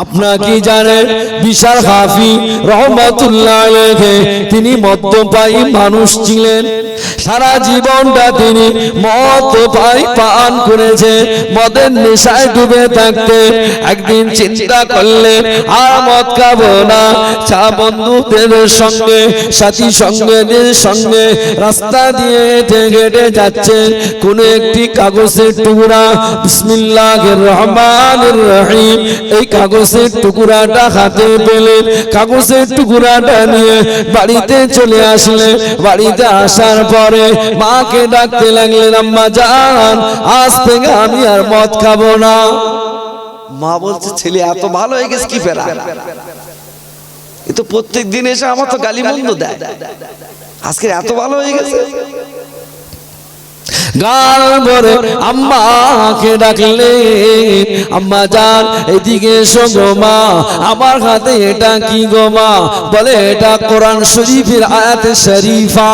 আপনারা কি জানেন বিশাল হাফি রহমাতুল্লাহ আলাইহি তিনি মদ্যপায়ী মানুষ ছিলেন। সারা জীবনটা তিনি মদ পান করেছে, মদের নেশায় ডুবে থাকতে একদিন চিন্তা করলেন আর মদ খাবো না। চা বন্ধুদের সঙ্গে সাথী সঙ্গীদের সঙ্গে রাস্তা দিয়ে হেঁটে যাচ্ছে, কোন একটি কাগজের টুকরা বিসমিল্লাহির রহমানির রহিম এই কাগজের টুকরাটা হাতে পেলেন। কাগজের টুকরাটা নিয়ে বাড়িতে চলে আসলেন। বাড়িতে আসার পরে মাকে ডাকতে লাগলেন, আম্মা জান আজ থেকে আমি আর মদ খাবো না। মা বলছে ছেলে এত ভালো হয়ে গেছে কি ফেরা, এ তো প্রত্যেক দিন এসে আমার তো গালি মন্দ দেয়, আজকে এত ভালো হয়ে গেছে। গাল ভরে আম্মাকে ডাকলে, আম্মা জান এদিকে এসো গো মা, আমার হাতে এটা কি গো মা? বলে এটা কোরআন শরীফের আয়াতে শরীফা।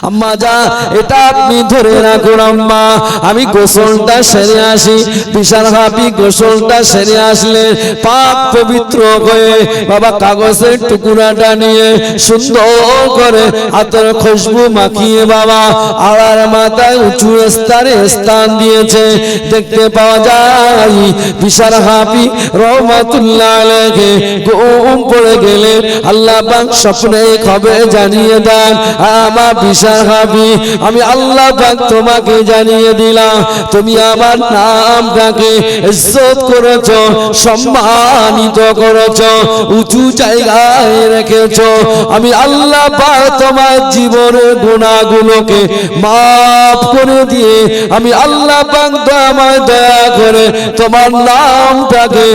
আম্মা জান এটা আপনি ধরে রাখুন আম্মা, আমি গোসলটা সেরে আসি। বিশাল হাফি গোসলটা সেরে আসলে পাক পবিত্র হয়ে বাবা কাগজের টুকরাটা নিয়ে সুন্দর করে হাতের খুশবু মাখিয়ে বাবা আড়ার মাথায় উঁচু স্তরে স্থান দিয়েছে। দেখতে পাওয়া যায় বিশাল হাফি রহমাতুল্লাহ আলাইহি ঘুম পড়ে গেলে আল্লাহ পাক স্বপ্নে খবর জানিয়ে দেন, আমার বিশাল হাফি আমি আল্লাহ পাক তোমাকে জানিয়ে দিলাম তুমি আমার নামটাকে ইজ্জত করেছো, সম্মানিত করেছো, উঁচু জায়গায় রেখেছো। আমি আল্লাহ পাক তোমার জীবনের গুনাহগুলোকে মাফ করে দিয়ে আমি আল্লাহ পাক আমায় দয়া করে তোমার নামটাকে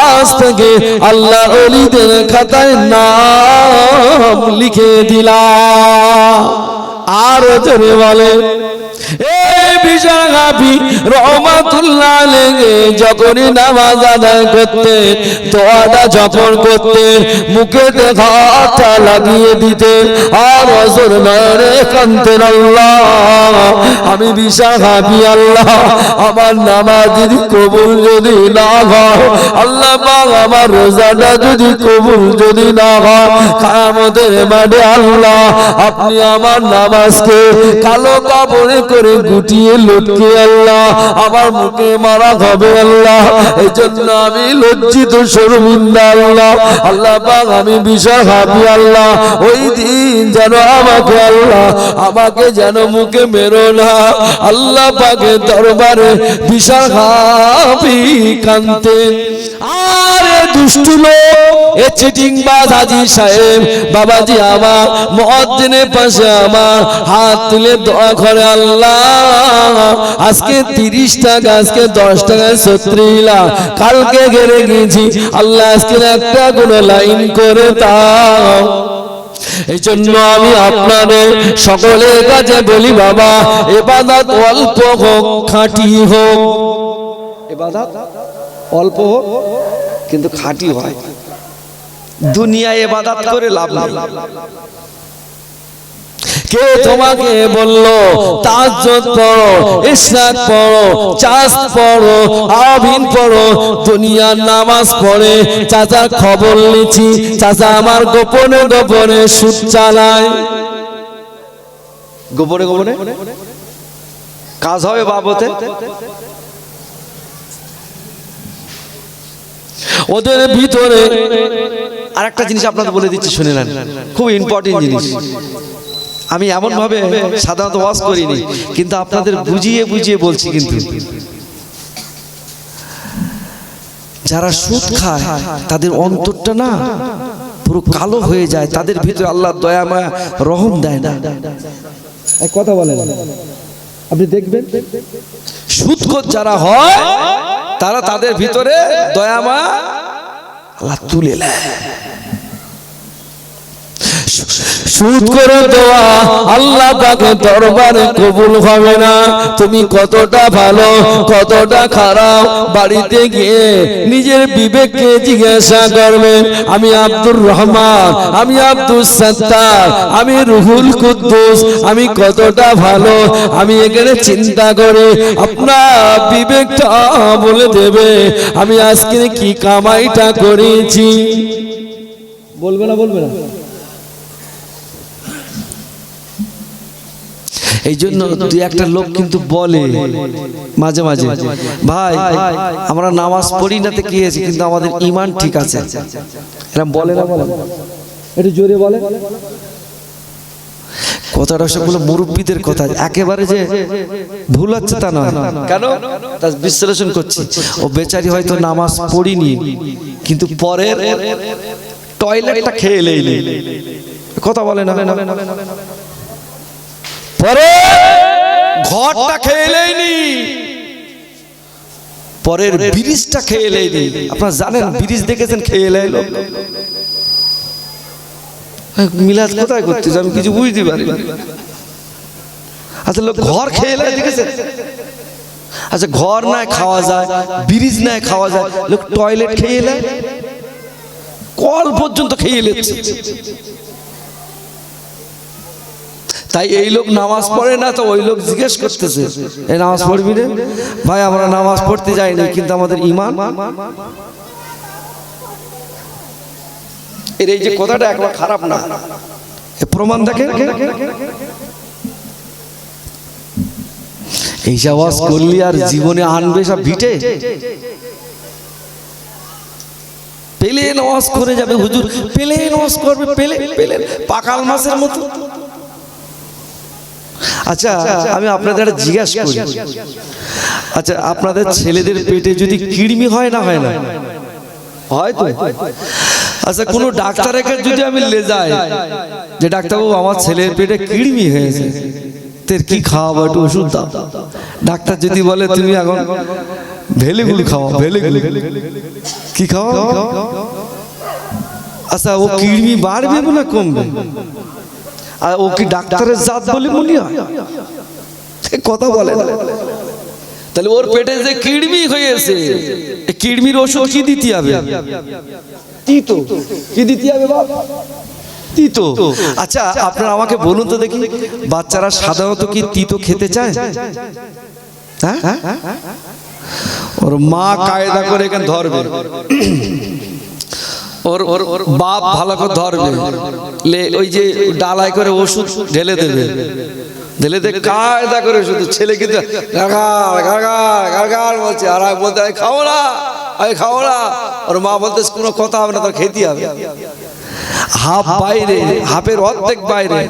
আজ থেকে আল্লাহ ওলিদের খাতায় নাম লিখে দিলাম। আর জোরে বলে বিশাল হাফি রহমাতুল্লাহ আলাইহি যখনই নামাজ আদায় করতেন, দোয়াটা যখন করতেন মুখেতে হাতটা লাগিয়ে দিতেন আর অজর মেরে কাঁদতেন, আল্লাহ আমি বিশাল হাফি, আল্লাহ আমার নামাজ যদি কবুল যদি না হয়, আল্লাহ পাক আমার রোজাটা যদি কবুল যদি না হয়, কিয়ামতের মাঠে আল্লাহ আপনি আমার নামাজকে কালো কাপড়ে করে গুটিয়ে লটকে আল্লাহ আমার মুখে মারা হবে আল্লাহ। এই জন্য আমি লজ্জিত শর্মিন্দা আল্লাহ। আল্লাহ পাক আমি বিশাল হাফি আল্লাহ ওই দিন যেন আমাকে আল্লাহ আমাকে যেন মুখে মেরো না। আল্লাহ পাকের দরবারে বিশাল হাফি কাঁদতেন। আরে দুষ্ট লোক এ চিটিংবাজ হাজী সাহেব বাবাজি আমার মুয়াজ্জিনের পাশে আমার হাত তুলে দোয়া করে, আল্লাহ আজকে 30 টাকা আজকে 10 টাকায় 36 লাখ, কালকে ঘেরে গেছি আল্লাহ আজকে একটা কোনো লাইন করে দাও। এই জন্য আমি আপনাদের সকলের কাছে বলি বাবা ইবাদত অল্প হোক খাঁটি হোক, ইবাদত অল্প হোক কিন্তু খাঁটি হয়। দুনিয়ায় ইবাদত করে লাভ নেই। কে তোমাকে বললো তাহাজ্জুদ পড়ো, ইশরাক পড়ো, চাঁদ পড়ো, আবিন পড়ো, দুনিয়ার নামাজ পড়ে চাচার খবর নিচ্ছি, চাচা আমার গোপনে গোপনে সুদ চালায়। গোপনে গোপনে কাজ হবে বাবতে। ওদের ভিতরে আরেকটা জিনিস আপনাদের বলে দিচ্ছি শুনে নেন, খুব ইম্পর্টেন্ট জিনিস। আমি এমন ভাবে সাধারণত ওয়াজ করিনি কিন্তু আপনাদের বুঝিয়ে বুঝিয়ে বলছি। কিন্তু যারা সুদ খায় তাদের অন্তরটা না পুরো কালো হয়ে যায়, তাদের ভিতরে আল্লাহ দয়া মায়া রহম দেয় না। এক কথা বলেন আপনি দেখবেন সুদখোর যারা হয় তারা তাদের ভিতরে দয়া মায়া আল্লাহ তুলে নেয়। সুদ করে দেওয়া আল্লাহ পাকের দরবারে কবুল হবে না। তুমি কতটা ভালো কতটা খারাপ বাড়িতে গিয়ে নিজের বিবেককে জিজ্ঞাসা করবে। আমি আব্দুর রহমান, আমি আব্দুল সত্তার, আমি রুহুল কুদ্দুস, আমি কতটা ভালো, আমি এখানে চিন্তা করে আপনার বিবেকটা বলে দেবে আমি আজকে কি কামাইটা করেছি। বলবে না? বলবে না? এই জন্য দুই একটা লোক কিন্তু বলে মাঝে মাঝে, ভাই আমরা নামাজ পড়ি না তো কি হয়েছে, কিন্তু আমাদের ঈমান ঠিক আছে। এরা বলে না? বলে একটু জোরে বলে। কথাটা সবগুলো মুরব্বীদের কথা, একেবারে যে ভুল হচ্ছে তা নয়। কেন? তার বিশ্লেষণ করছি। ও বেচারি হয়তো নামাজ পড়িনি, কিন্তু পরের টয়লেটটা খেয়ে এলেই কথা বলে না, পরে ঘরটা খেয়ে এলেইনি, পরের ব্রিজটা খেয়ে এলেইনি। আপনারা জানেন ব্রিজ দেখেছেন খেয়ে এলো? মিলাদ কোথায় করতেছে আমি কিছু বুঝতে পারি। আচ্ছা লোক ঘর খেয়ে এলে দেখেছেন? আচ্ছা ঘর নাই খাওয়া যায়, ব্রিজ নাই খাওয়া যায়, লোক টয়লেট খেয়ে এলে কল পর্যন্ত খেয়ে এলেছে। তাই এই লোক নামাজ পড়ে না, তো ওই লোক জিজ্ঞেস করতেছে এই নামাজ পড়বি রে? ভাই আমরা নামাজ পড়তে যাইনি, কিন্তু আমাদের ঈমান। এর এই যে কথাটা একবার খারাপ না, প্রমাণ দেখেন। এই আওয়াজ করলি আর জীবনে আনবে সব ভিটে, পেলে নামাজ করে যাবে হুজুর, পেলে নামাজ করবে, পেলে পেলে পাকাল মাছের মতো। আচ্ছা আমি আপনাদের জিজ্ঞাসা করি, আচ্ছা আপনাদের ছেলেদের পেটে যদি কৃমি হয় না হয় না? হয়তো। আচ্ছা কোন ডাক্তারের কাছে যদি আমি লে যাই যে ডাক্তারবাবু আমার ছেলের পেটে কৃমি হয়েছে, তোর কি খাওয়াবো, একটু ওষুধ দাও। ডাক্তার যদি বলে তুমি এখন ভেলেগুলো খাও, ভেলেগুলো কি খাও? আচ্ছা ও কৃমি বাড়বে না কমবে? আর ও কি ডাক্তারের জাত বলে মনে হয়? কথা বলে না। তাহলে ওর পেটে যে কৃমি হয়েছে, এই কৃমির ওষুধ কি দিতে হবে? তিতো। কি দিতে হবে বাবা? তিতো। আচ্ছা আপনারা আমাকে বলুন তো দেখি, বাচ্চারা সাধারণত কি তিতো খেতে চায়? হ্যাঁ, ওর মা কায়দা করে এখানে ধরবে, ওর ওর বাপ ভালো করে ধরবে, ওই যে ডালায় করে ওষুধ ঢেলে দেবে, ঢেলে দিয়ে কায়দা করে শুধু ছেলে কিন্তু বলছে, আর বলতে খাও না, আমি খাও না। ওর মা বলতে কোনো কথা হবে না, তোর খেতে হবে। হাফ বাইরে, হাফের অর্ধেক বাইরে,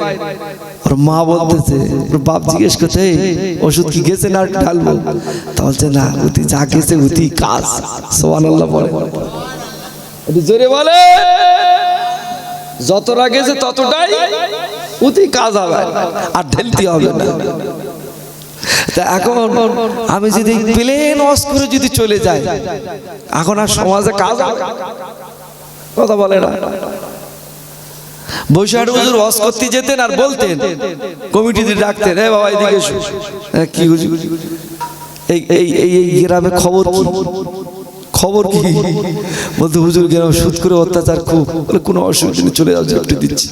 ওর মা বলতেছে, ওর বাপ জিজ্ঞেস করতে ওষুধ কি গেছে না ঢালবো? তা বলছে না, উতি যা গেছে উতি কাজ। সুবহানাল্লাহ বলে, জোরে বলে, যতটা গেছে ততটাই উতি কাজ হবে, আর ঢেলতে হবে না। তা এখন আমি যদি প্লেন ওয়াশ করে যদি চলে যাই, এখন আর সমাজে কাজ কথা বলে না। বৈশাখ হুজুর ওয়াশ করতে যেতেন আর বলতেন, কমিটিতে ডাকতেন, এ বাবা এদিকে এসো। কি হুজুর এই এই এই গ্রামে খবর কি? খবর কি? বলতে হুজুর গ্রামে সুদ করে অত্যাচার খুব। বলে কোনো অসুবিধা নেই, চলে যাও, একটু দিচ্ছি।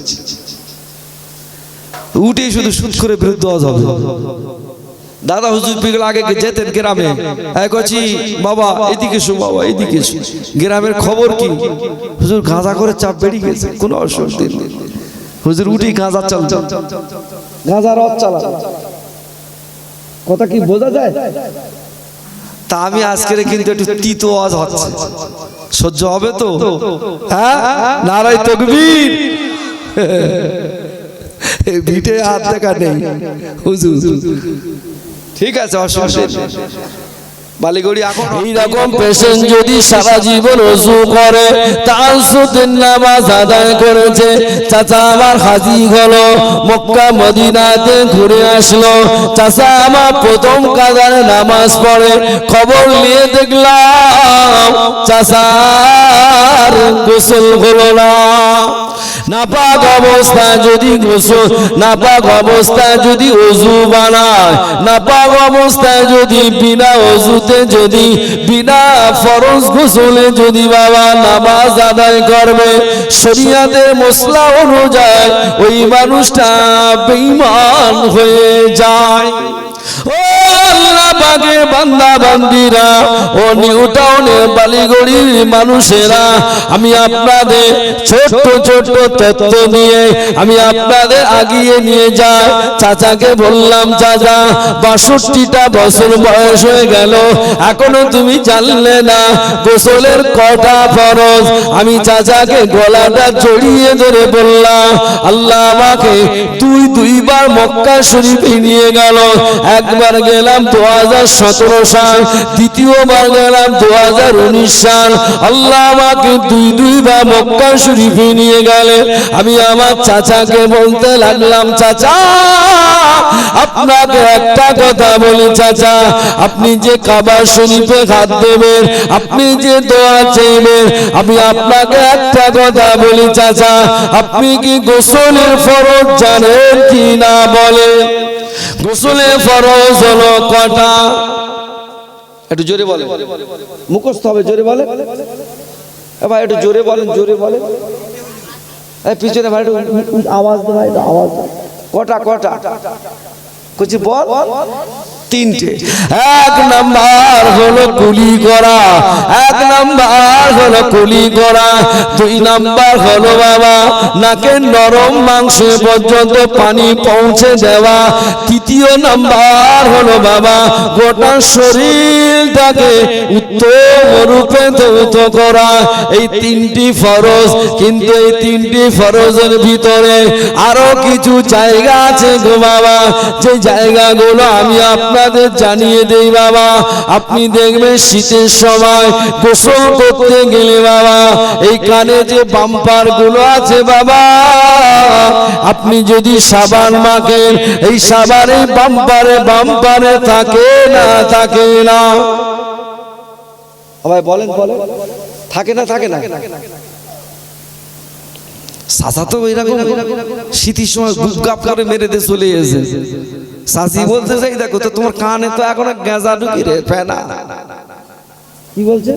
উঠেই শুধু সুদ করে বিরুদ্ধে আওয়াজ হবে। দাদা হুজুর বিগল আগে যেতেন গ্রামে, কইছি বাবা এদিকে এসো, বাবা এদিকে এসো, গ্রামের খবর কি? হুজুর গাঁজা করে চাপ বেড়ে গেছে, কোনো অসুবিধা নেই। হুজুর উঠেই গাঁজা চাল, গাঁজা রথ চালা। কথা কি বোঝা যায়? তা আমি আজকের কিন্তু একটু তিতো আওয়াজ হচ্ছে, সহ্য হবে তো? হ্যাঁ, নারায়ে তাকবীর। এই ভিটে হাত দেখা নেই হুজুর, ঠিক আছে, অসুবিধা নেই। বালিগড়ি এখন এইরকম পেশেন্ট যদি সারা জীবন ওযু করে, তাহাজ্জুদের নামাজ আদায় করেছে, চাচা আমার হাজী হলো, মক্কা মদিনাতে ঘুরে আসলো, চাচা আমার প্রথম কাজার নামাজ পড়ে, খবর নিয়ে দেখলাম চাচার গোসল হলো না। নাপাক অবস্থায় যদি গোসল, নাপাক অবস্থায় যদি ওযু বানায়, নাপাক অবস্থায় যদি বিনা ওযুতে যদি বিনা ফরজ গোসলে যদি বাবা নামাজ আদায় করবে, শরীয়তের মসলা অনুযায়ী ওই মানুষটা বেঈমান হয়ে যায়। ও আল্লাহ পাকের বান্দা বান্দিরা, ও নিউ টাউনের বালিগড়ির মানুষেরা, আমি আপনাদের ছোট্ট ছোট্ট তত্ত্ব নিয়ে আমি আপনাদের আগিয়ে নিয়ে যাই। চাচাকে বললাম, চাচা ৬২টা বছর বয়স হয়ে গেল, এখনো তুমি জানলে না গোসলের কটা ফরজ। আমি চাচাকে গলাটা জড়িয়ে ধরে বললাম, আল্লাহ আমাকে দুইবার মক্কা শরীফে নিয়ে গেল। একবার গেলাম 2017 সাল, দ্বিতীয়বার গেলাম 2019 সাল। আল্লাহ আমাকে দুইবার মক্কা শরীফে নিয়ে গেলে। আমি আমার চাচাকে বলতে লাগলাম, চাচা আপনাকে একটা কথা বলি চাচা, আপনি যে কাবা শরীফে হাত দেবেন, আপনি যে দোয়া চাইবেন, আমি আপনাকে একটা কথা বলি চাচা, আপনি কি গোসলের ফরজ জানেন কি না বলেন? গোসলের ফরজ হলো কটা? একটু জোরে বলেন, মুখস্থ হবে, জোরে বলেন ভাই, একটু জোরে বলেন, জোরে বলেন। পিছনে ভাই একটু আওয়াজ দে ভাই, আওয়াজ। কটা কটা কিছু বল? 3টে। 1 নাম্বার হলো কুলি করা, 1 নাম্বার হলো কুলি করা। 2 নাম্বার হলো বাবা নাকের নরম মাংস পর্যন্ত পানি পৌঁছে দেওয়া। 3য় নাম্বার হলো বাবা গোটা শরীরটাকে উত্তম রূপে ধৌত করা। এই 3টি ফরজ। কিন্তু এই 3টি ফরজের ভিতরে আরো কিছু জায়গা আছে গো বাবা, যে জায়গাগুলো আমি আপনাদের জানিয়ে দেই বাবা। আপনি দেখবেন শীতের সময় গোসল করতে গেলে বাবা এই কানে যে বাম্পার গুলো আছে বাবা, আপনি যদি সাবান মাখেন, এই সাবানে বাম্পারে থাকে না থাকে না? ভাই বলেন বলেন, থাকে না থাকে না? সাসা তো এরকম শীতের সময় গুপগাপ করে মেরে দিয়ে চলে এসেছে। সাসি বলতে চাই, দেখো তো তোমার কানে তো এখন গাঁজা ঢুকি রে ফেনা। কি বলছে?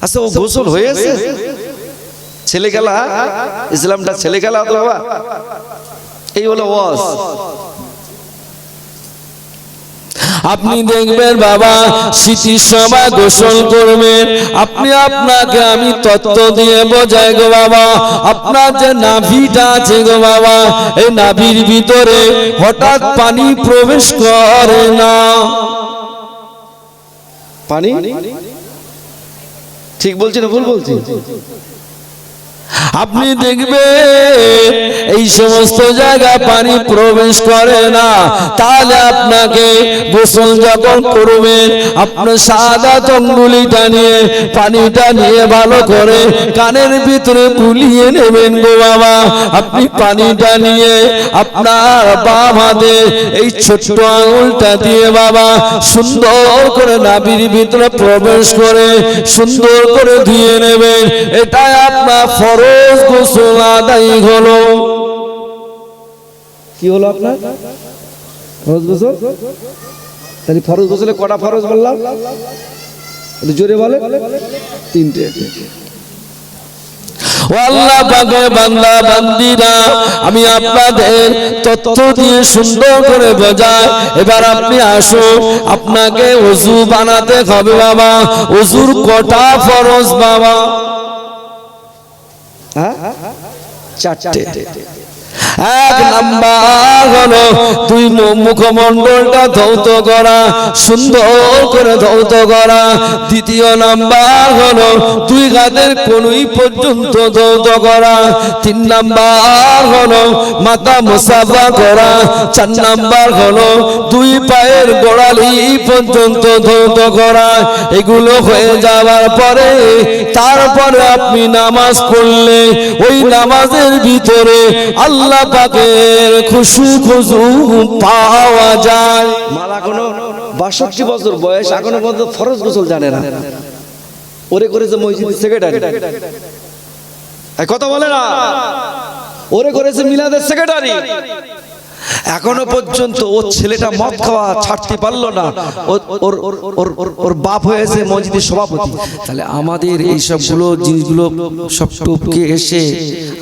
আচ্ছা ও গোসল হয়েছে? ছেলে খেলা, ইসলামটা ছেলে খেলা তো বাবা। এই হলো ওয়াজ। আপনি দেখবেন বাবা শীতের সময় গোসল করবেন, আপনি আপনাকে আমি তত্ত্ব দিয়ে বোঝাই গো বাবা। আপনার যে নাভিটা আছে গো বাবা, এই নাভির ভিতরে হঠাৎ পানি প্রবেশ করে না। পানি ঠিক বলছি না ভুল বলছি? আপনি দেখবেন এই সমস্ত জায়গা পানি প্রবেশ করে না। তাহলে আপনাকে গোসল যখন করবেন, আপনার সাদা আঙ্গুলিটা নিয়ে পানিটা নিয়ে ভালো করে কানের ভিতরে বুলিয়ে নেবেন গো বাবা। আপনি পানিটা নিয়ে আপনার বাম হাতে এই ছোট্ট আঙুলটা দিয়ে বাবা সুন্দর করে নাভির ভিতরে প্রবেশ করে সুন্দর করে ধুয়ে নেবেন। এটাই আপনার ফরজ গোসল আদায় হলো। কি হলো আপনার ফরজ গোসল? তাহলে ফরজ গোসলে কটা ফরজ বললাম? জোরে বলে 3টে। আল্লাহ পাকের বান্দা বান্দিরা, আমি আপনাদের তথ্য দিয়ে সুন্দর করে বোঝাই। এবার আপনি আসুন, আপনাকে ওযু বানাতে হবে বাবা। ওযুর কটা ফরজ বাবা? 4টে। 1 নাম্বার হলো দুই মুখমণ্ডলটা ধৌত করা, সুন্দর করে ধৌত করা। 2য় নাম্বার হলো 2 হাতের কনুই পর্যন্ত ধৌত করা। 3 নাম্বার হলো মাথা মুসাফা করা। 4 নাম্বার হলো 2 পায়ের গোড়ালি পর্যন্ত ধৌত করা। এগুলো হয়ে যাওয়ার পরে তারপরে আপনি নামাজ পড়লে ওই নামাজের ভিতরে আল্লাহ পাকের খুশু পাওয়া যায়। মালা কোনো 62 বছর বয়স, এখনো পর্যন্ত ফরজ গোসল জানে না। ওরে করেছে মসজিদের সেক্রেটারি। এই কথা বলে না, ওরে করেছে মিলাদের সেক্রেটারি। এখনো পর্যন্ত ওর ছেলেটা মদ খাওয়া ছাড়তে পারলো না, ওর বাপ হয়েছে মসজিদের সভাপতি। তাহলে আমাদের এই সবগুলো জিনিসগুলো সব টপকে এসে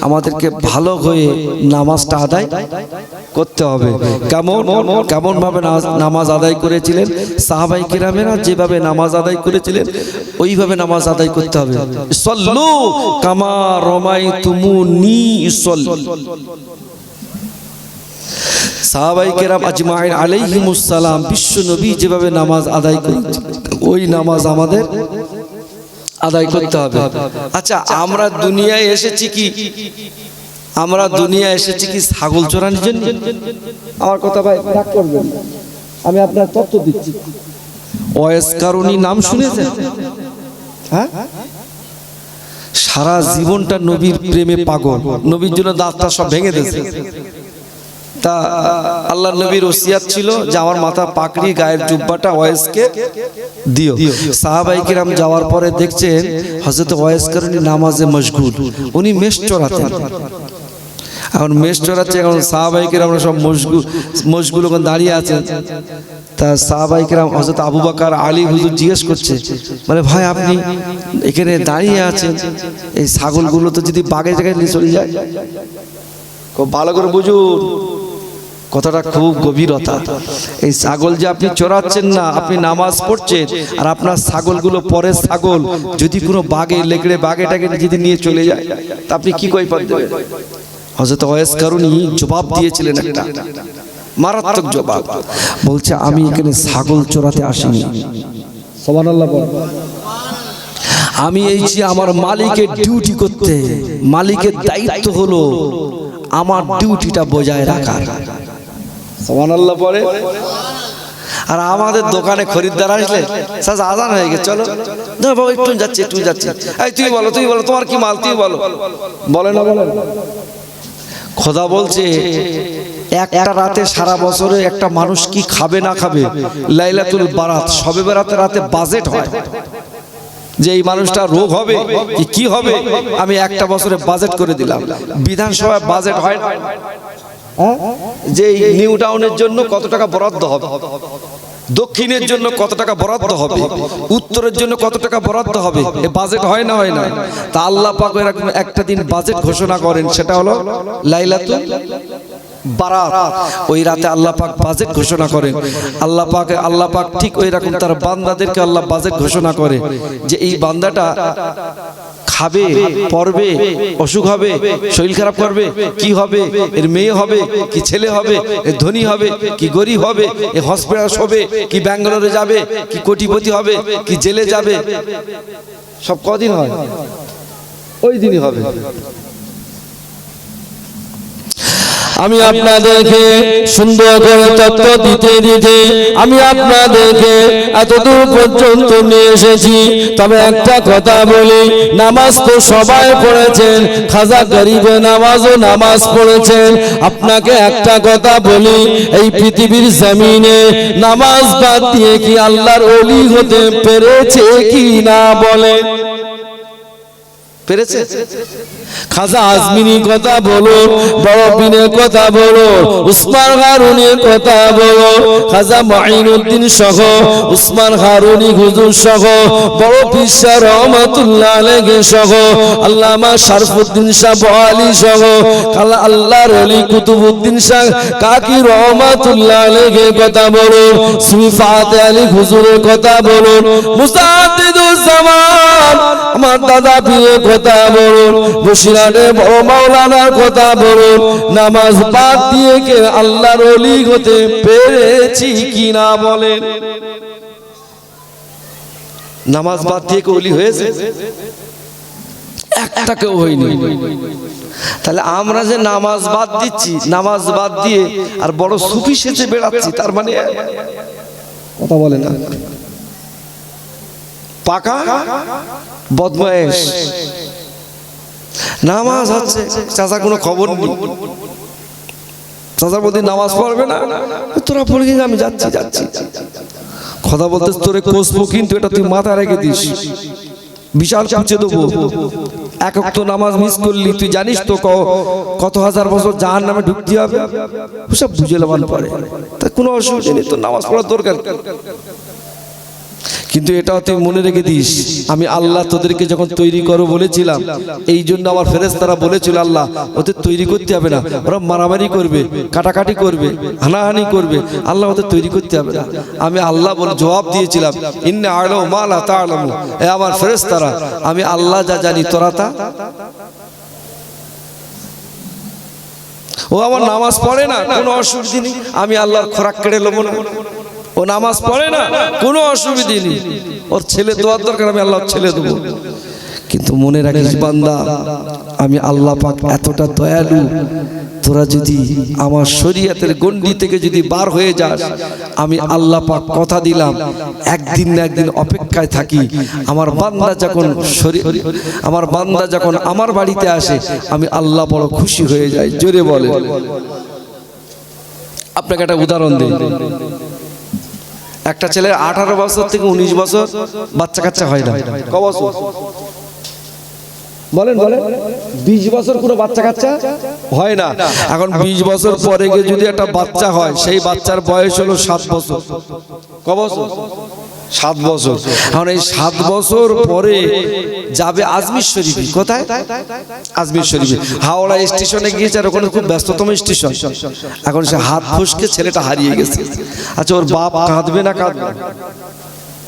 আমাদেরকে ভালো হয়ে নামাজটা আদায় করতে হবে। কেমন ভাবে নামাজ আদায় করেছিলেন সাহাবায়ে কেরামেরা, যেভাবে নামাজ আদায় করেছিলেন ওইভাবে নামাজ আদায় করতে হবে। সল্লু কামা রামাইতুমুনি উসাল্লি। সাহাবায়ে কেরাম আজমাইন আলাইহিমুস সালাম, বিশ্ব নবী যেভাবে নামাজ আদায় করেছেন ওই নামাজ আমাদের আদায় করতে হবে। আচ্ছা, আমরা দুনিয়ায় এসেছি কি, আমরা দুনিয়ায় এসেছি কি ছাগল চড়ানোর জন্য? আমার কথা ভাই রাগ করবেন না, আমি আপনার তথ্য দিচ্ছি। ওয়াইস কারুনি নাম শুনেছেন? হ্যাঁ, সারা জীবনটা নবীর প্রেমে পাগল, নবীর জন্য দাঁতটা সব ভেঙে দিয়েছে। তা আল্লাহ নবীর ওসিয়াত ছিল যে আমার মাথা পাকড়ি গায়ের জুব্বাটা ওয়াইসকে দিও। সাহাবায়ে কেরাম যাওয়ার পরে দেখছেন হযরত ওয়াইস কারুনি নামাজে মশগুল, উনি মেষ চড়াতেন। এখন মেষ চড়াচ্ছে, এখন সাহাবায়ে কেরাম সব মোষগুলো দাঁড়িয়ে আছেন। তা সাহাবায়ে কেরাম হযরত আবু বকর আলী হুজুর জিজ্ঞেস করছে, মানে ভাই আপনি এখানে দাঁড়িয়ে আছেন, এই ছাগলগুলো তো যদি বাঘের জায়গায় নিয়ে চলে যায়। খুব ভালো করে বুঝুন, কথাটা খুব গভীরতা। এই ছাগল যে আপনি চড়াচ্ছেন না, আপনি নামাজ পড়ছেন, আর আপনার ছাগলগুলো পরের ছাগল যদি কোনো বাঘে লেগড়ে বাঘেটাকে যদি নিয়ে চলে যায় তা আপনি কি কৈফিয়ত দেবেন? হযরত ওয়াইস কারুনি জবাব দিয়েছিলেন, একটা মারাত্মক জবাব। বলছে আমি এখানে ছাগল চড়াতে আসিনি, সুবহানাল্লাহ বল। আমি এইছি আমার মালিকের ডিউটি করতে। মালিকের দায়িত্ব হলো আমার ডিউটিটা বজায় রাখা, সুবহানাল্লাহ বলে। আর আমাদের দোকানে খরিদ্দার আসলে সাজ আজান হয়ে গেছে, চলো না বাবা একটু যাচ্ছি একটু যাচ্ছি, এই তুই বলো তোমার কি মাল, তুই বলো, বলে না বলে। খোদা বলছে একটা রাতে সারা বছরে একটা মানুষ কি খাবে না খাবে, লাইলাতুল বারাত শবে বরাতের রাতে বাজেট হয় যে এই মানুষটা রোগ হবে কি হবে, আমি একটা বছরে বাজেট করে দিলাম। বিধানসভায় বাজেট হয় যে নিউ টাউনের জন্য কত টাকা বরাদ্দ হবে, দক্ষিণের জন্য কত টাকা বরাদ্দ হবে, উত্তরের জন্য কত টাকা বরাদ্দ হবে, এই বাজেট হয় না হয় না। তা আল্লাহ পাক এরকম একটা দিন বাজেট ঘোষণা করেন, সেটা হলো লাইলাতুল বারাত। ওই রাতে আল্লাহ পাক বাজেট ঘোষণা করেন। আল্লাহ পাক ঠিক ওই রকম তার বান্দাদেরকে আল্লাহ বাজেট ঘোষণা করে যে এই বান্দাটা খাবে, পড়বে, অসুখ হবে, শরীর খারাপ করবে, কি হবে, এর মেয়ে হবে কি ছেলে হবে, এর ধনী হবে কি গরিব হবে, এ হসপিটাল শোবে কি ব্যাঙ্গালোরে যাবে, কি কোটিপতি হবে কি জেলে যাবে, সব কদিন হয়, ওই দিনই হবে। আমি আপনাদেরকে সুন্দর করে তত্ত্ব দিতে দিতে আমি আপনাদেরকে এতদূর পর্যন্ত নিয়ে এসেছি। তবে একটা কথা বলি, নামাজ তো সবাই পড়েছেন, খাজা গরিবে নামাজও নামাজ পড়েছেন। আপনাকে একটা কথা বলি, এই পৃথিবীর জমিনে নামাজ বাদ দিয়ে কি আল্লাহর ওলি হতে পেরেছে কি না বলেন? পেরেছে? খাজা আজমিনীর কথা বলো, বড় পীরের কথা বলো, উসমান হারুনির কথা বলো, খাজা মুঈনুদ্দিন সহ উসমান হারুনি হুজুর সহ বড় পীর শাহ রহমাতুল্লাহ আলাইহি সহ আল্লামা শরফুদ্দিন শাহ বয়ালি সহ আল্লাহর ওলি কুতুবউদ্দিন শাহ কাকি রহমাতুল্লাহ আলাইহি কথা বলো, সুফি ফাতেহ আলী হুজুরের কথা বলো, মুসাদ্দিদুজ জামান আমার দাদা পীরের কথা বলুন, বসিরাটের বড় মাওলানার কথা বলুন। নামাজ বাদ দিয়ে কে আল্লাহর ওলি হতে পেরেছি কিনা বলেন? নামাজ বাদ দিয়ে কে ওলি হয়েছে? একটা কেউ হয়নি। তাহলে আমরা যে নামাজ বাদ দিচ্ছি, নামাজ বাদ দিয়ে আর বড় সুফি সেজে বেড়াচ্ছি, তার মানে কথা বলে না, পাকা বদমায়েশ। নামাজ হচ্ছে চাচা কোনো খবর নেই, চাচার প্রতি নামাজ পড়বে না, তোরা পড়ে গিয়ে আমি যাচ্ছি। কথা বলতে তোরে কষবো, কিন্তু এটা তুই মাথা রেখে দিস। বিশাল খুঁজে দেবো। এক ওয়াক্ত নামাজ মিস করলি তুই জানিস তো কত হাজার বছর জাহান্নামে ঢুকতে হবে। ওসব বুঝে লবান পরে, তা কোনো অসুবিধা নেই, তো নামাজ পড়ার দরকার। কিন্তু এটাও তুই মনে রেখে দিস, আমি আল্লাহ তোদেরকে যখন তৈরি করো বলেছিলাম, এই জন্য আমার ফেরেশতারা বলেছিল আল্লাহ ওদের তৈরি করতে হবে না, ওরা মারামারি করবে, কাটাকাটি করবে, হানাহানি করবে, আল্লাহ ওদের তৈরি করতে হবে না। আমি আল্লাহ বলে জবাব দিয়েছিলাম, ইন্না আ'লামু মা লা তা'লামু, এ আমার ফেরেশতারা আমি আল্লাহ যা জানি তোরা তা। ও আমার নামাজ পড়ে না, কোনো অসুবিধা নেই, আমি আল্লাহর খোরাক কেড়ে নেবো না। ও নামাজ পড়ে না, কোনো অসুবিধা নেই, ওর ছেলে দোয়ার দরকার, আমি আল্লাহর ছেলে দেবো। কিন্তু মনে রাখিস বান্দা, আমি আল্লাহ পাক এতটা দয়ালু, তোরা যদি আমার শরীয়তের গণ্ডি থেকে যদি বার হয়ে যাস, আমি আল্লাহ পাক কথা দিলাম একদিন না একদিন অপেক্ষায় থাকি। আমার বান্দা যখন আমার বাড়িতে আসে, আমি আল্লাহ বড় খুশি হয়ে যাই। জোরে বলে। আপনাকে একটা উদাহরণ দিই। একটা ছেলের 18 বছর থেকে 19 বছর বাচ্চা কাচ্চা হয় না। ক বছর বলেন? 20 বছর কোনো বাচ্চা কাচ্চা হয় না। এখন 20 বছর পরে গিয়ে যদি একটা বাচ্চা হয়, সেই বাচ্চার বয়স হলো 7 বছর। ক বছর? 7 বছর। এখন এই 7 বছর পরে যাবে আজমির শরীফে। কোথায়? আজমির শরীফে। হাওড়া স্টেশনে গিয়েছে, আর ওখানে খুব ব্যস্ততম স্টেশন। এখন সে হাত ফসকে ছেলেটা হারিয়ে গেছে। আচ্ছা, ওর বাপ কাঁদবে না কাঁদবে?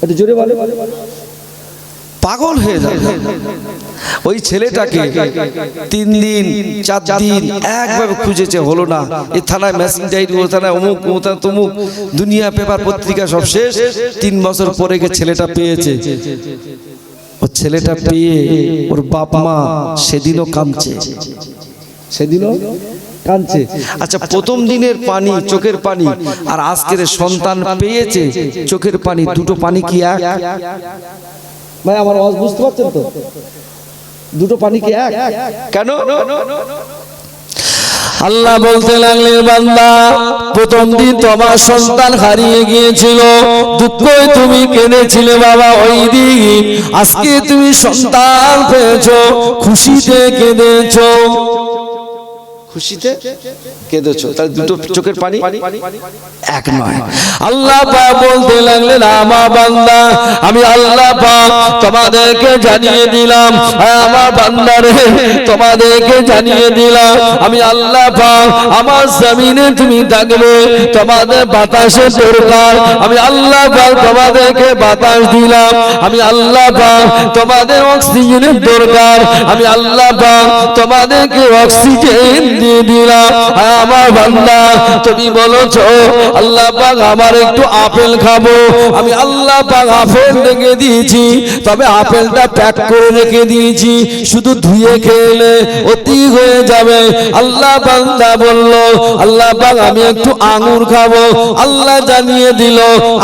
একটু জোরে বলে। পাগল হয়ে যাবে। ওই ছেলেটাকে 3 দিন 4 দিন একভাবে খুঁজেছে, হলো না। এই থানায় মেসেঞ্জার ডায়েরি, ও থানায় অমুক, ও থানায় তমুক, দুনিয়া পেপার পত্রিকা সব শেষ। 3 বছর পরে গিয়ে ছেলেটা পেয়েছে। ও ছেলেটা পেয়ে ওর বাপ মা সেদিনও কাঁদছে, সেদিনও কাঁদছে। আচ্ছা, প্রথম দিনের পানি, চোখের পানি, আর আজকের সন্তান পেয়েছে চোখের পানি, দুটো পানি কি এক? ভাই আমার আওয়াজ বুঝতে পারছেন তো? দুটো পানি কি এক? কেন? আল্লাহ বলতে লাগলেন, বান্দা প্রথম দিন তোমার সন্তান হারিয়ে গিয়েছিল, দুঃখে তুমি কেঁদেছিলে বাবা ওই দিন। আজকে তুমি সন্তান পেয়েছো, খুশিতে কেঁদেছো। খুশিতে কেঁদেছো, তাহলে দুটো চোখের পানি এক নয়। আল্লাহ পাক বলতে লাগলেন, আমার বান্দা আমি আল্লাহ পাক তোমাদেরকে জানিয়ে দিলাম, আমার বান্দারে তোমাদেরকে জানিয়ে দিলাম, আমি আল্লাহ পাক আমার জমিনে তুমি থাকবে, তোমাদের বাতাসের দরকার, আমি আল্লাহ পাক তোমাদেরকে বাতাস দিলাম, আমি আল্লাহ পাক তোমাদের অক্সিজেনের দরকার, আমি আল্লাহ পাক তোমাদেরকে অক্সিজেন দিয়ে দিলাম। আমার বান্দা তুমি বলেছো আল্লাহ পাক আমার একটু আপেল খাবো, আমি আল্লাহ পাক আপেল রেখে দিয়েছি, তবে আপেলটা প্যাক করে রেখে দিয়েছি, শুধু ধুয়ে খেলে অতি হয়ে যাবে। আল্লাহ বান্দা বলল আল্লাহ পাক আমি একটু আঙ্গুর খাবো, আল্লাহ জানিয়ে দিল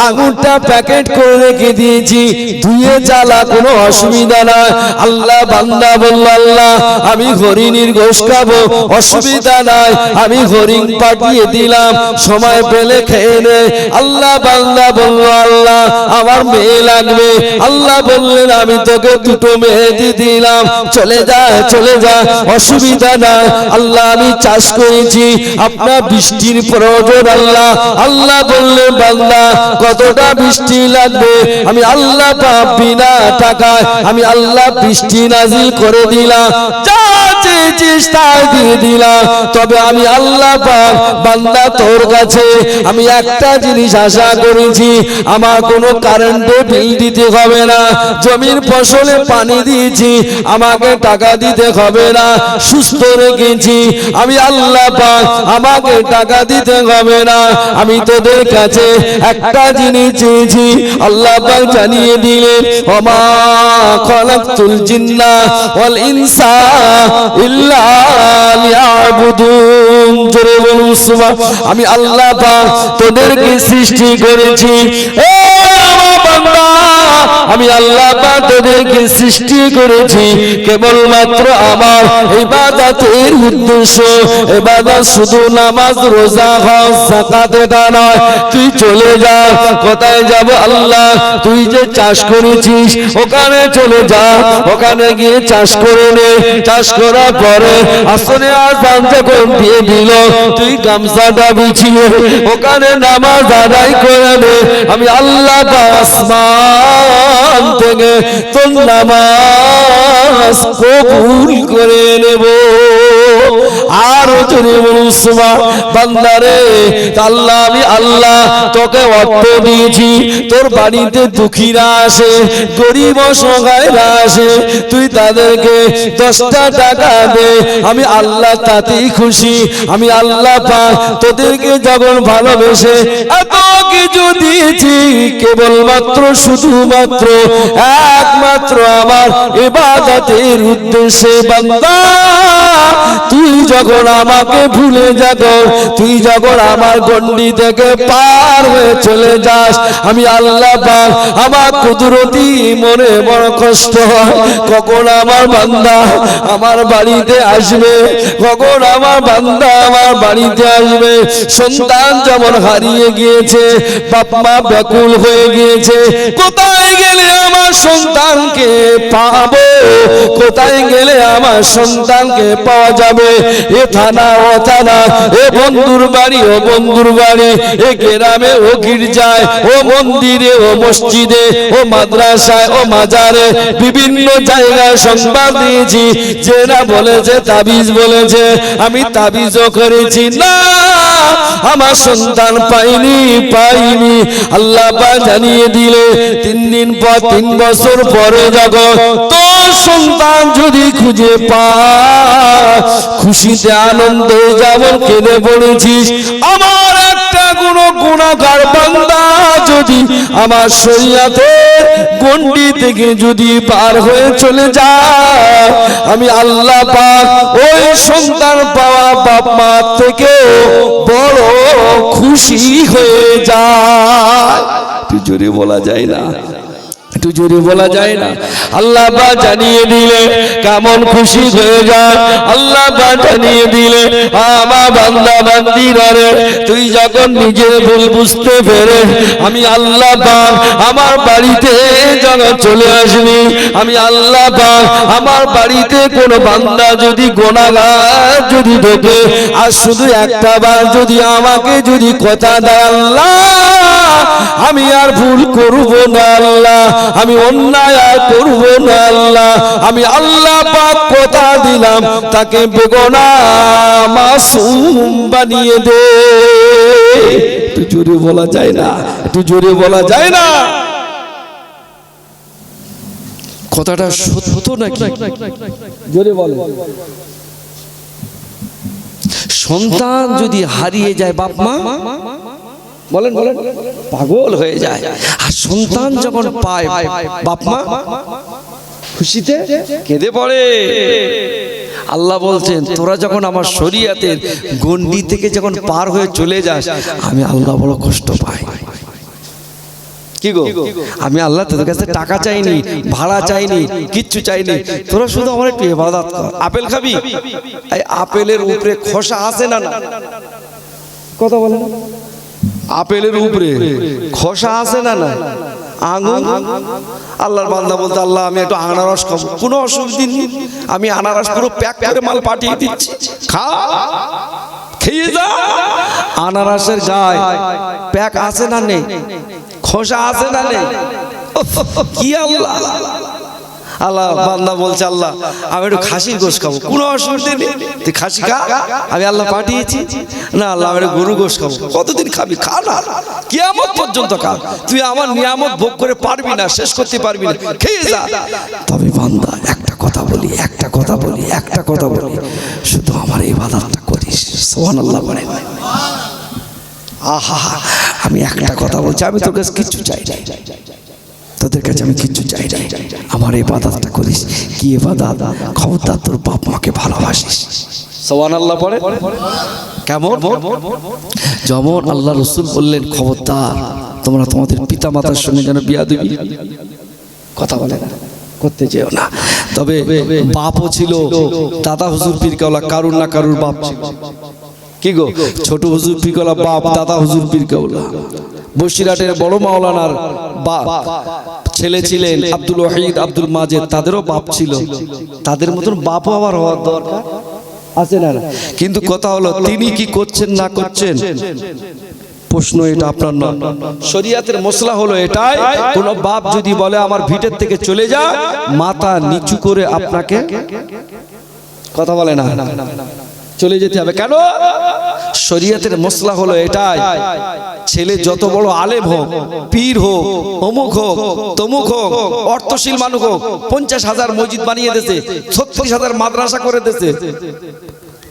আঙ্গুরটা প্যাকেট করে রেখে দিয়েছি, ধুয়ে চালা কোনো অসুবিধা নাই। আল্লাহ বান্দা বলল আল্লাহ আমি হরিণীর গোশত খাবো, অসুবিধা নাই, আমি হরিণ পাঠিয়ে দিলাম, সময় পেলে খেয়ে নে। আল্লাহ বান্দা বলল আল্লাহ আমার মেয়ে লাগবে, আল্লাহ বললেন আমি তোকে দুটো মেয়ে দিয়ে দিলাম, চলে যা চলে যা, অসুবিধা নাই। আল্লাহ আমি চাষ করেছি, আপনার বৃষ্টির প্রয়োজন আল্লাহ। আল্লাহ বললেন বান্দা কতটা বৃষ্টি লাগবে, আমি আল্লাহ পাক বিনা টাকায় আমি আল্লাহ বৃষ্টি নাজিল করে দিলাম, যা চেয়েছিস তাই দিয়ে দিলাম। তবে আমি আল্লাহ পাক বান্দা তোর কাছে আমি একটা জিনিস আশা করেছি, আমার কোনো কারেন্টের বিল দিতে হবে না, জমির ফসলে পানি দিয়েছি আমাকে টাকা দিতে হবে না, সুস্থ রেখেছি আমি আল্লাহ পাক আমাকে টাকা দিতে হবে না। আমি তোদের কাছে একটা জিনিস চেয়েছি, আল্লাহ পাক জানিয়ে দিলেন ওমা খালাকতুল জিন্না ওয়াল ইনসা ইল্লা লিয়াবুদুন। জোরে বলুন সুবহান। আমি আল্লাহ পাক তোদেরকে সৃষ্টি করেছি, বান্দা আমি আল্লাহ পাক তোদেরকে সৃষ্টি করেছি কেবলমাত্র আমার ইবাদতের উদ্দেশ্য। ইবাদত শুধু নামাজ রোজা হজ যাকাত এটা নয়। তুই চলে যা, কোথায় যাব আল্লাহ? তুই যে চাষ করেছিস ওখানে চলে যা, ওখানে গিয়ে চাষ করে নে। চাষ করার পরে আসরে আযান যখন দিয়ে দিল, তুই গামছাটা বিছিয়ে ওখানে নামাজ আদায় করে নে। আমি আল্লাহ পাক আসমান থেকে তোর নামাজ কবুল করে নেব। আর জোরে বলুন সুবহান। বান্দারে আল্লাহ আমি আল্লাহ তোকে অর্থ দিয়েছি, তোর বাড়িতে দুঃখীরা আসে, গরিব অসহায়রা আসে, তুই তাদেরকে 10টা টাকা দে, আমি আল্লাহ তাতেই খুশি। আমি আল্লাহ পাক তোদেরকে যখন ভালোবেসে এত কিছু দিয়েছি কেবলমাত্র শুধুমাত্র একমাত্র আমার ইবাদতের উদ্দেশ্যে। বান্দা তুই যখন আমাকে ভুলে যাব, তুই যখন আমার গণ্ডি থেকে পার হয়ে চলে যাস, আমি আল্লাহ পাক আমার কুদরতি মনে বড় কষ্ট হয়। কখন আমার বান্দা আমার বাড়িতে আসবে, কখন আমার বান্দা আমার বাড়িতে আসবে। সন্তান যেমন হারিয়ে গিয়েছে, বাপ মা ব্যাকুল হয়ে গিয়েছে, কোথায় গেলে আমার সন্তানকে পাবো, কোথায় গেলে আমার সন্তানকে পাওয়া যাবে? এ থানা ও থানা, এ বন্ধুর বাড়ি ও বন্ধুর বাড়ি, এ গ্রামে ও গির্জায়, ও মন্দিরে ও মসজিদে, ও মাদ্রাসায় ও মাজারে, বিভিন্ন জায়গায় সংবাদ দিয়েছি। যেটা বলেছে তাবিজ বলেছে, আমি তাবিজও করেছি, না আমার সন্তান পাইনি। আল্লাহ পাক জানিয়ে দিলে 3 দিন পর 3 বছর পরে যখন তোর সন্তান যদি খুঁজে পায়, খুশিতে আনন্দে যেমন কেঁদে পড়েছিস, আমার একটা কোনো গুনাহগার বান্দা যদি আমার শরীয়তের গণ্ডি থেকে যদি পার হয়ে চলে যায়, আমি আল্লাহ পাক ওই সন্তান পাওয়া বাপ মা থেকে বড় খুশি হয়ে যায়। তুই জোরে বলা যায় না, একটু জোরে বলা যায় না। আল্লাহ পাক জানিয়ে দিলে কেমন খুশি হয়ে যায়। আল্লাহ পাক জানিয়ে দিলে আমার বান্দা বান্দিরা রে, তুই যখন নিজের ভুল বুঝতে পেরে আমি আল্লাহ পাক আমার বাড়িতে যখন চলে আসবি, আমি আল্লাহ পাক আমার বাড়িতে কোন বান্দা যদি গুনাহগার যদি ঢোকে, আর শুধু একটা বার যদি আমাকে যদি কথা দেয়, আল্লাহ আমি আর ভুল করব না, আল্লাহ আমি অন্যায় আর করব না, আল্লাহ আমি আল্লাহ পাক কথা দিলাম তাকে বেগুনাহ মাসুম বানিয়ে দে। একটু জোরে বলা যায় না, একটু জোরে বলা যায় না। কথাটা সত্য নাকি? জোরে বলে। সন্তান যদি হারিয়ে যায় বাপ মা বলেন বলেন পাগল হয়ে যায়, আর সন্তান যখন পায় বাপ মা খুশিতে কেঁদে পড়ে। আল্লাহ বলছেন তোরা যখন আমার শরীয়তের গণ্ডি থেকে যখন পার হয়ে চলে যাস, আমি আল্লাহ বড় কষ্ট পাই। কি গো, আমি আল্লাহ তোদের কাছে টাকা চাইনি, ভাড়া চাইনি, কিচ্ছু চাইনি, তোরা শুধু আমার একটু ইবাদত কর। আপেল খাবি, এই আপেলের উপরে খোসা আছে না? কথা বলেন, আপেলের উপরে খোসা আছে না? না আঙুর। আল্লাহর বান্দা বলতে, আল্লাহ আমি একটু আনারস খাবো, কোনো অসুবিধা নেই, আমি আনারস পুরো প্যাক করে মাল পাঠিয়ে দিচ্ছি, খা খেয়ে যা। আনারসের গায়ে প্যাক আছে না নেই? খোসা আছে না নেই? কি আল্লাহ! আল্লাহ বান্দা বলছে, আল্লাহ আমি একটু খাসির গোশত খাবো, কোনো অসুবিধা নেই, তুই খাসি খা, আমি আল্লাহ পাঠিয়েছি। না আল্লাহ আমি গরু গোশত খাবো। কতদিন খাবি? খা না, কিয়ামত পর্যন্ত খা, তুই আমার নিয়ামত ভোগ করে পারবি না, শেষ করতে পারবি না, খেয়ে যা। তবে বান্দা একটা কথা বলি, একটা কথা বলি, একটা কথা বলি, শুধু আমার ইবাদতটা করিস। সুবহানাল্লাহ বলে। আহা, আমি একটা কথা বলছি, আমি তোর কাছে কিচ্ছু চাই না, তোদের কাছে আমি কিচ্ছু চাই না, আমার ইবাদতটা করিস। কি ইবাদত? খবরদার তোর বাপ মাকে ভালোবাসিস। সুবহানাল্লাহ পড়ে। কেমন? যেমন আল্লাহ রাসূল বললেন, খবরদার তোমরা তোমাদের পিতা মাতার সঙ্গে যেন বিয়াদবি কথা বলে না, করতে যেও না। তবে বাপও ছিল, দাদা হুজুর পীর কেওলা কারুর না কারুর বাপ ছিল। কি গো, ছোট হুজুর পীর কেওলা বাপ, দাদা হুজুর পীর কেওলা। বসিরহাটের বড় মাওলানার ছেলে ছিলেন আব্দুল ওয়াহিদ, আব্দুল মাজেদ, তাদেরও বাপ ছিল। তাদের মতন বাপও আবার হওয়ার দরকার আছে না? কিন্তু কথা হলো তিনি কি করছেন না করছেন, প্রশ্ন এটা আপনার নয়। শরীয়তের মসলা হলো এটাই, কোন বাপ যদি বলে আমার ভিটের থেকে চলে যা, মাথা নিচু করে আপনাকে কথা বলে না, চলে যেতে হবে। কেন? শরীয়তের মসলা হলো এটাই, ছেলে যত বড় আলেম হোক, পীর হোক, অমুক হোক, তমুক হোক, অর্থশীল মানুষ হোক, 50,000 মসজিদ বানিয়ে দিয়েছে, 36,000 মাদ্রাসা করে দিয়েছে,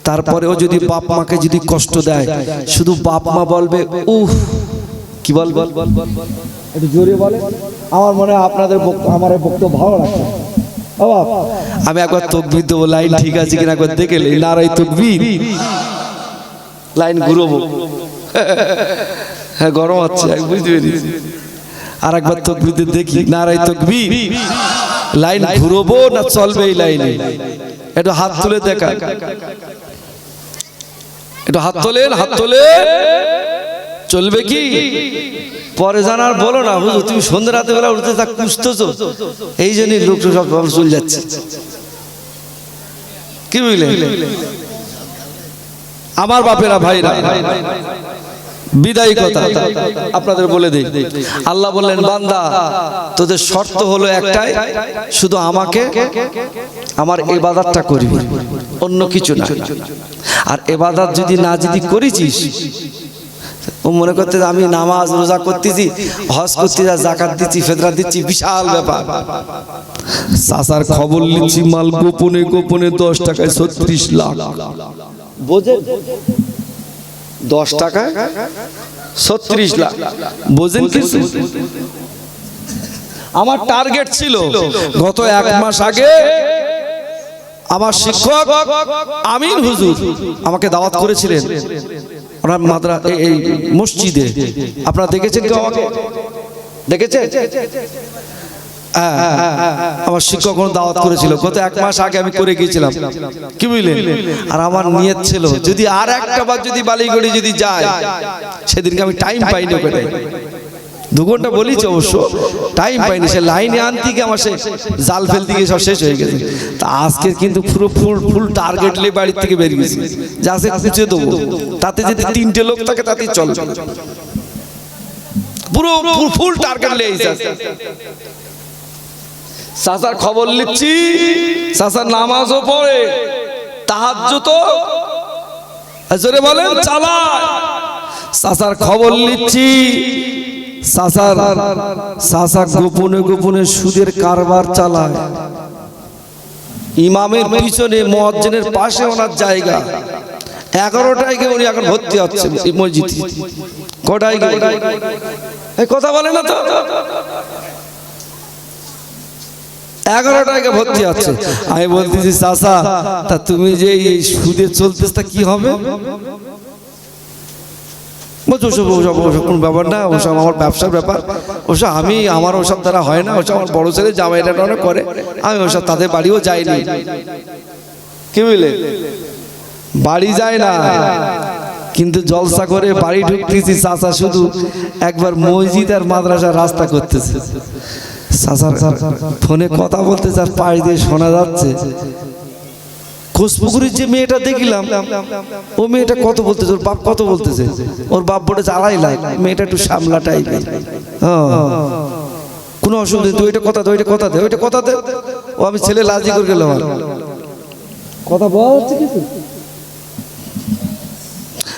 তারপরেও যদি বাপ মাকে যদি কষ্ট দেয়, শুধু বাপ মা বলবে উফ, কি বলবে একটু জোরে বলে। আমার মনে হয় আপনাদের আমার বক্তব্য ভালো লাগছে। আমি একবার তাকবীর দেবো, লাইন ঠিক আছে কিনা একবার দেখে নারাই তাকবীর, লাইন ঘুরবো। হ্যাঁ গরম হচ্ছে বুঝতে পেরেছি। আর একবার তাকবীর দেখি, নারাই তাকবীর, লাইন ঘুরবো না চলবে এই লাইনে? একটু হাত তুলে দেখা, একটু হাত তোলেন, হাত তোলে, চলবে কি? পরে জানার বলো না হুজুর তুমি সন্ধ্যা রাতে বেলা উঠতে থাক কুসতেছো, এই জন্যই লোক সব চলে যাচ্ছে। কি বুঝলে আমার বাপেরা ভাইরা, বিদায়ী কথা আপনাদের বলে দেই। আল্লাহ বললেন বান্দা তোদের শর্ত হলো একটাই, শুধু আমাকে আমার ইবাদতটা করবি, অন্য কিছু না। আর ইবাদত যদি না যদি করেছিস, ও মনে করতে আমি নামাজ রোজা করতেছি, হজ করতেছি, যাকাত দিচ্ছি, ফিতরা দিচ্ছি, বিশাল ব্যাপার। চাচার খবর নিচ্ছি, মাল গোপনে গোপনে 10 টাকায় 36 লাখ, বোঝেন? 10 টাকায় 36 লাখ, বোঝেন কিছু? আমার টার্গেট ছিল গত 1 মাস আগে আমার শিক্ষক আমিন হুজুর আমাকে দাওয়াত করেছিলেন ওনার মাদ্রাসা এই মসজিদে। আপনারা দেখেছেন কেউ আমাকে? দেখেছেন? আমার শিক্ষক দাওয়াত করেছিল গত 1 মাস আগে, আমি করে গিয়েছিলাম। কি বুঝলেন? আর আমার নিয়ত ছিল যদি আর একটা বার যদি বালিগড়ি যদি যায়, সেদিনকে আমি টাইম পাইনি, ওখানে 2 ঘন্টা বলিছে অবশ্য, টাইম পাইনি। সে লাইনে আনতে গিয়ে আমার সে জাল ফেলতে গিয়ে সব শেষ হয়ে গেছে। তা আজকে কিন্তু পুরো ফুল টার্গেট নিয়ে বাড়ির থেকে বেরিয়ে গেছি, যা সে খুঁজে দেবো, তাতে যদি 3টে লোক থাকে তাতেই চল, পুরো ফুল টার্গেট নিয়ে এসেছে। চাচার খবর লিখছি, চাচার নামাজও পড়ে, তাহাজ্জুদও জোরে বলেন চালায়। চাচার খবর লিখছি, চাচা গোপনে গোপনে সুদের কারবার চালায়, ইমামের পিছনে মুয়াজ্জিনের পাশে ওনার জায়গা। 11টায় গিয়ে উনি এখন ভর্তি হচ্ছে মসজিদে। কটায় গিয়ে এই কথা বলে না তো, 11টায় গিয়ে ভর্তি হচ্ছে। আমি বলতেছি চাচা তা তুমি যে এই সুদে চলতেছ তা কি হবে? কোন ব্যাপার না, ওসব আমার ব্যবসার ব্যাপার, ওসব আমি আমার ওসব দ্বারা হয় না, ওসব আমার বড় ছেলে জামাইটা করে, আমি ওসব তাদের বাড়িও যাইনি। কি বুঝলে? বাড়ি যায় না, কিন্তু জলসা করে বাড়ি ঢুকতেছি। চাচা শুধু একবার মসজিদ আর মাদ্রাসার রাস্তা করতেছে, চাচার ফোনে কথা বলতেছে, আর পাশ দিয়ে শোনা যাচ্ছে কোষপুকুরের যে মেয়েটা দেখলাম, ও মেয়েটা কত বলতেছে, ওর বাপ কত বলতেছে, ওর বাপ বলেছে 2.5 লাখ, মেয়েটা একটু সামলা টাইপের। কোনো অসুবিধা নেই, ওইটা কথা দে, ওইটা কথা দে, ওইটা কথা দে। ও আমি ছেলে লাজি করে গেলাম, কথা বলছে কিছু।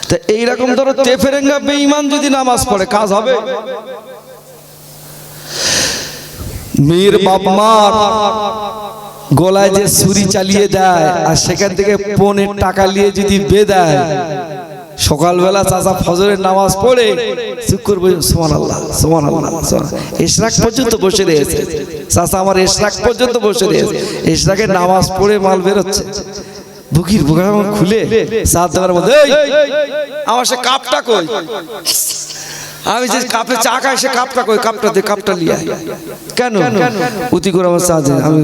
তা এইরকম ধরো তেফেরেঙ্গা বেঈমান যদি নামাজ পড়ে কাজ হবে? মেয়ের বাপ মার গলায় যে ছুরি চালিয়ে দেয়, আর সেখান থেকে 15 টাকা নিয়ে যদি বেদায়, সকালবেলা চাচা ফজরের নামাজ পড়ে চুপ করবে, সুবহানাল্লাহ সুবহানাল্লাহ, ইশরাক পর্যন্ত বসে রয়েছে চাচা, আমার ইশরাক পর্যন্ত বসে রয়েছে। ইশরাকের নামাজ পড়ে মাল বেরোচ্ছে, বুকির বুকা খুলে সাত দেওয়ার মধ্যে আমার সে কাপটা কই, আমি যে কাপে চা খাই সে কাপটা কই, কাপটা দে, কাপটা লিয়ে আয়। কেন উতি করে আমার চা দে, আমি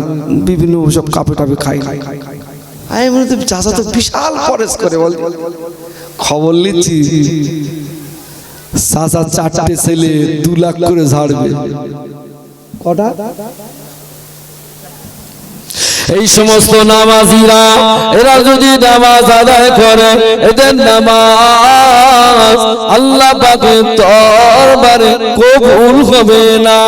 বিভিন্ন সব কাপে টাপে খাই। আমি মনে তো চাচা তো বিশাল খরচ করে, বল খবর নিচ্ছি চাচা 4টে ছেলে 2 লাখ করে ঝাড়বে। কটা? এই সমস্ত নামাজিরা এরা যদি নামাজ আদায় করে, এদের নামাজ আল্লাহ পাকের দরবারে কবুল হবে না।